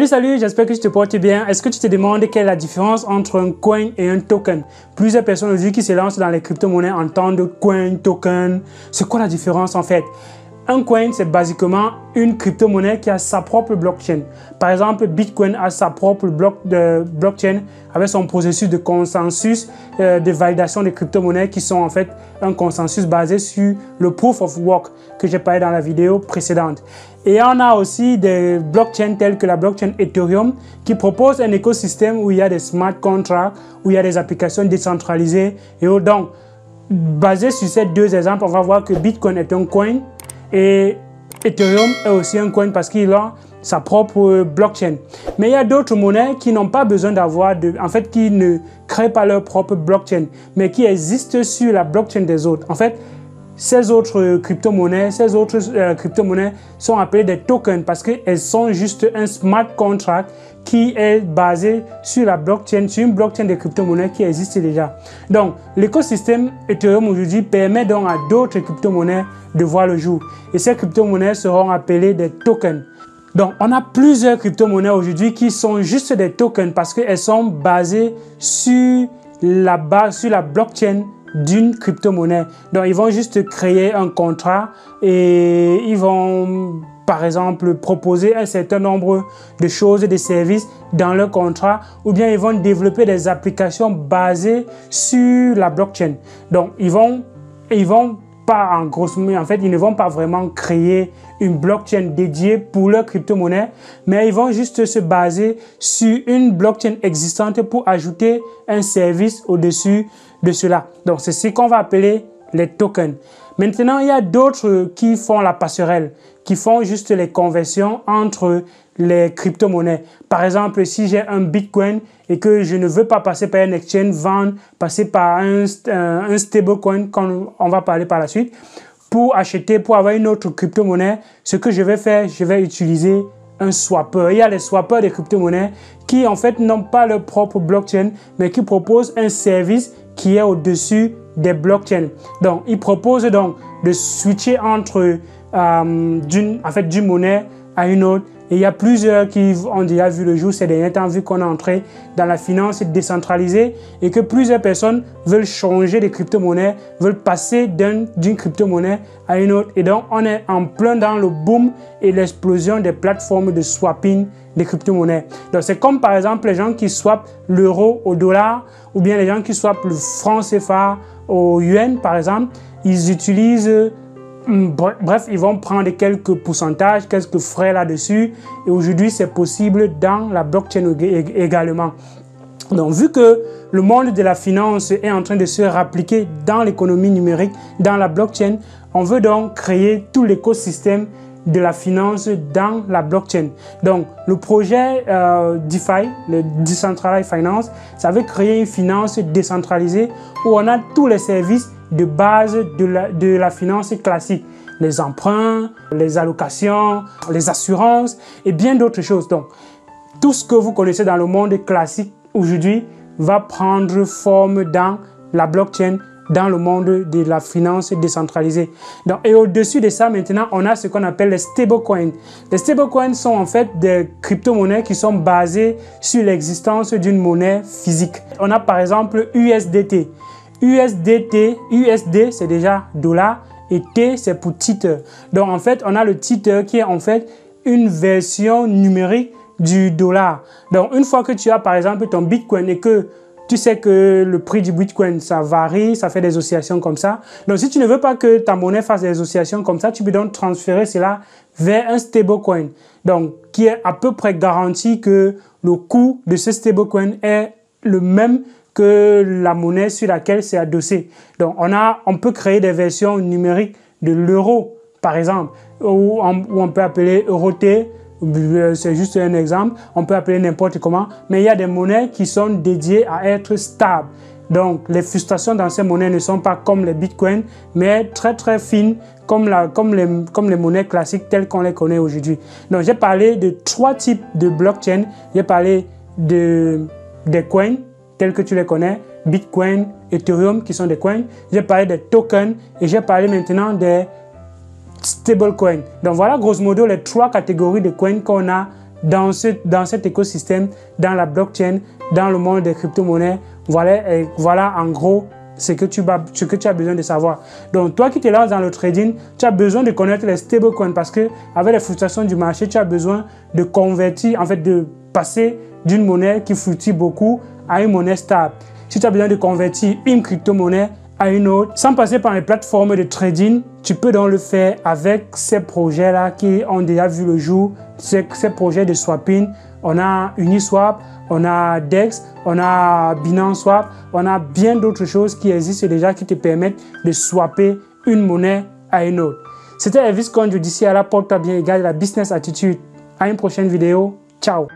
Salut, j'espère que tu te portes bien. Est-ce que tu te demandes quelle est la différence entre un coin et un token? Plusieurs personnes aujourd'hui qui se lancent dans les crypto-monnaies entendent coin, token. C'est quoi la différence en fait? Un coin, c'est basiquement une crypto-monnaie qui a sa propre blockchain. Par exemple, Bitcoin a sa propre blockchain avec son processus de consensus de validation des crypto-monnaies qui sont en fait un consensus basé sur le proof of work que j'ai parlé dans la vidéo précédente. Et on a aussi des blockchains telles que la blockchain Ethereum qui propose un écosystème où il y a des smart contracts, où il y a des applications décentralisées. Et donc, basé sur ces deux exemples, on va voir que Bitcoin est un coin et Ethereum est aussi un coin parce qu'il a sa propre blockchain. Mais il y a d'autres monnaies qui n'ont pas besoin d'avoir qui ne créent pas leur propre blockchain, mais qui existent sur la blockchain des autres. En fait, ces autres crypto-monnaies sont appelées des tokens parce qu'elles sont juste un smart contract qui est basé sur la blockchain, sur une blockchain de crypto-monnaies qui existe déjà. Donc, l'écosystème Ethereum aujourd'hui permet donc à d'autres crypto-monnaies de voir le jour. Et ces crypto-monnaies seront appelées des tokens. Donc, on a plusieurs crypto-monnaies aujourd'hui qui sont juste des tokens parce qu'elles sont basées sur la blockchain d'une crypto-monnaie. Donc, ils vont juste créer un contrat et ils vont, par exemple, proposer un certain nombre de choses et de services dans leur contrat, ou bien ils vont développer des applications basées sur la blockchain. Donc, ils vont pas ils ne vont pas vraiment créer une blockchain dédiée pour leur crypto-monnaie, mais ils vont juste se baser sur une blockchain existante pour ajouter un service au-dessus de cela. Donc, c'est ce qu'on va appeler les tokens. Maintenant, il y a d'autres qui font la passerelle, qui font juste les conversions entre les crypto-monnaies. Par exemple, si j'ai un Bitcoin et que je ne veux pas passer par un exchange, passer par un stablecoin, comme on va parler par la suite, pour avoir une autre crypto-monnaie, ce que je vais faire, je vais utiliser un swapper. Il y a les swappers de crypto-monnaies qui en fait n'ont pas leur propre blockchain, mais qui proposent un service qui est au-dessus des blockchains. Donc, ils proposent donc de switcher entre d'une monnaie à une autre. Et il y a plusieurs qui ont déjà vu le jour ces derniers temps, vu qu'on est entré dans la finance décentralisée et que plusieurs personnes veulent changer de crypto-monnaie, veulent passer d'une crypto-monnaie à une autre. Et donc, on est en plein dans le boom et l'explosion des plateformes de swapping des crypto-monnaies. Donc, c'est comme par exemple les gens qui swappent l'euro au dollar ou bien les gens qui swappent le franc CFA au yuan, par exemple. Ils utilisent... Bref, ils vont prendre quelques pourcentages, quelques frais là-dessus. Et aujourd'hui, c'est possible dans la blockchain également. Donc, vu que le monde de la finance est en train de se répliquer dans l'économie numérique, dans la blockchain, on veut donc créer tout l'écosystème de la finance dans la blockchain. Donc, le projet DeFi, le Decentralized Finance, ça veut créer une finance décentralisée où on a tous les services de base de la finance classique. Les emprunts, les allocations, les assurances et bien d'autres choses. Donc, tout ce que vous connaissez dans le monde classique aujourd'hui va prendre forme dans la blockchain, dans le monde de la finance décentralisée. Donc, et au-dessus de ça, maintenant, on a ce qu'on appelle les stablecoins. Les stablecoins sont en fait des crypto-monnaies qui sont basées sur l'existence d'une monnaie physique. On a par exemple USDT. USD, c'est déjà dollar et T, c'est pour Tether. Donc, en fait, on a le Tether qui est en fait une version numérique du dollar. Donc, une fois que tu as par exemple ton Bitcoin et que tu sais que le prix du Bitcoin, ça varie, ça fait des oscillations comme ça. Donc, si tu ne veux pas que ta monnaie fasse des oscillations comme ça, tu peux donc transférer cela vers un stablecoin. Donc, qui est à peu près garanti que le coût de ce stablecoin est le même que la monnaie sur laquelle c'est adossé. Donc, on peut créer des versions numériques de l'euro, par exemple, ou on peut appeler EURT, c'est juste un exemple, on peut appeler n'importe comment, mais il y a des monnaies qui sont dédiées à être stables. Donc, les fluctuations dans ces monnaies ne sont pas comme les bitcoins, mais très très fines, comme les monnaies classiques telles qu'on les connaît aujourd'hui. Donc, j'ai parlé de 3 types de blockchain. J'ai parlé des coins, tels que tu les connais, Bitcoin, Ethereum, qui sont des coins. J'ai parlé des tokens et j'ai parlé maintenant des stablecoins. Donc voilà grosso modo les 3 catégories de coins qu'on a dans cet écosystème, dans la blockchain, dans le monde des crypto-monnaies. Voilà en gros ce que tu as besoin de savoir. Donc, toi qui te lances dans le trading, tu as besoin de connaître les stablecoins parce que avec les fluctuations du marché, tu as besoin de convertir, en fait, de passer d'une monnaie qui fluctue beaucoup à une monnaie stable. Si tu as besoin de convertir une crypto-monnaie à une autre, sans passer par les plateformes de trading, tu peux donc le faire avec ces projets-là qui ont déjà vu le jour, ces projets de swapping. On a Uniswap, on a DEX, on a Binance Swap, on a bien d'autres choses qui existent déjà qui te permettent de swapper une monnaie à une autre. C'était Elvis Conjo d'ici à la porte, bien égal, la business attitude. À une prochaine vidéo. Ciao.